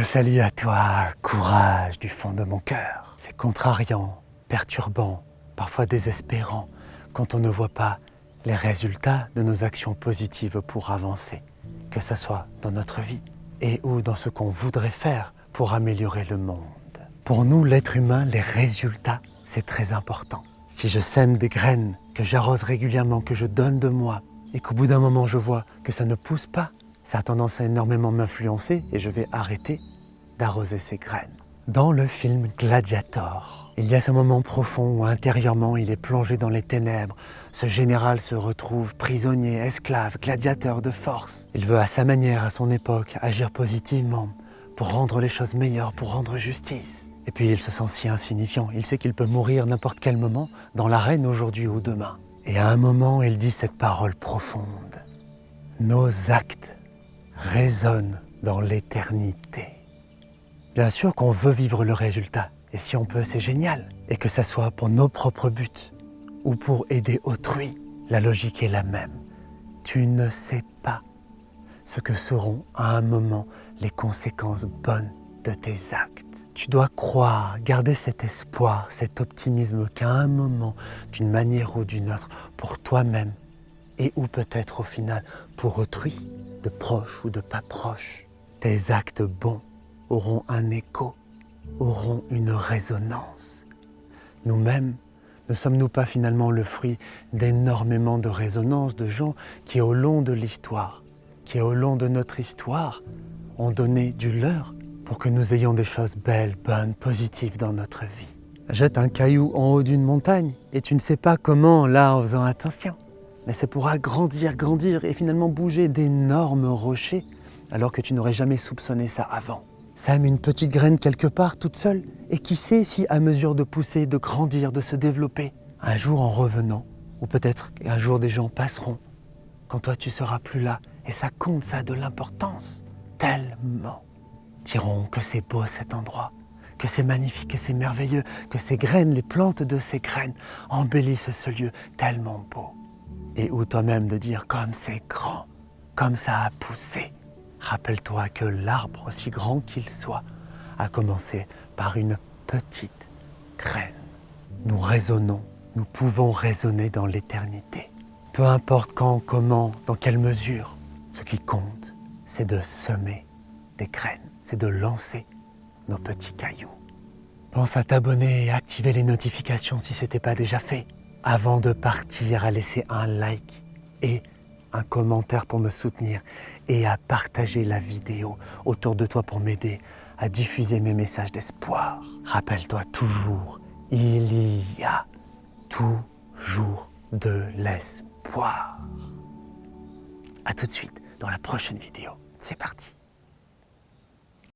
Salut à toi, courage du fond de mon cœur. C'est contrariant, perturbant, parfois désespérant quand on ne voit pas les résultats de nos actions positives pour avancer, que ce soit dans notre vie et ou dans ce qu'on voudrait faire pour améliorer le monde. Pour nous, l'être humain, les résultats, c'est très important. Si je sème des graines, que j'arrose régulièrement, que je donne de moi, et qu'au bout d'un moment je vois que ça ne pousse pas, ça a tendance à énormément m'influencer et je vais arrêter d'arroser ces graines. Dans le film Gladiator, il y a ce moment profond où intérieurement il est plongé dans les ténèbres. Ce général se retrouve prisonnier, esclave, gladiateur de force. Il veut à sa manière, à son époque, agir positivement pour rendre les choses meilleures, pour rendre justice. Et puis il se sent si insignifiant, il sait qu'il peut mourir n'importe quel moment, dans l'arène aujourd'hui ou demain. Et à un moment, il dit cette parole profonde. Nos actes résonnent dans l'éternité. Bien sûr qu'on veut vivre le résultat, et si on peut, c'est génial. Et que ça soit pour nos propres buts, ou pour aider autrui, la logique est la même. Tu ne sais pas ce que seront à un moment les conséquences bonnes de tes actes. Tu dois croire, garder cet espoir, cet optimisme qu'à un moment, d'une manière ou d'une autre, pour toi-même, et ou peut-être au final pour autrui, de proche ou de pas proche, tes actes bons auront un écho, auront une résonance. Nous-mêmes, ne sommes-nous pas finalement le fruit d'énormément de résonances de gens qui au long de l'histoire, qui au long de notre histoire, ont donné du leur pour que nous ayons des choses belles, bonnes, positives dans notre vie. Jette un caillou en haut d'une montagne et tu ne sais pas comment, là, en faisant attention. Mais c'est pour agrandir, grandir et finalement bouger d'énormes rochers alors que tu n'aurais jamais soupçonné ça avant. Sème une petite graine quelque part toute seule et qui sait si à mesure de pousser, de grandir, de se développer, un jour en revenant, ou peut-être qu'un jour des gens passeront, quand toi tu seras plus là, et ça compte, ça a de l'importance, tellement. Diront que c'est beau cet endroit, que c'est magnifique, que c'est merveilleux, que ces graines, les plantes de ces graines embellissent ce lieu tellement beau. Et ou toi-même de dire comme c'est grand, comme ça a poussé. Rappelle-toi que l'arbre, aussi grand qu'il soit, a commencé par une petite graine. Nous résonnons, nous pouvons résonner dans l'éternité. Peu importe quand, comment, dans quelle mesure, ce qui compte, c'est de semer des graines, c'est de lancer nos petits cailloux. Pense à t'abonner et activer les notifications si ce n'était pas déjà fait. Avant de partir, à laisser un like et un commentaire pour me soutenir et à partager la vidéo autour de toi pour m'aider à diffuser mes messages d'espoir. Rappelle-toi toujours, il y a toujours de l'espoir. À tout de suite dans la prochaine vidéo. C'est parti.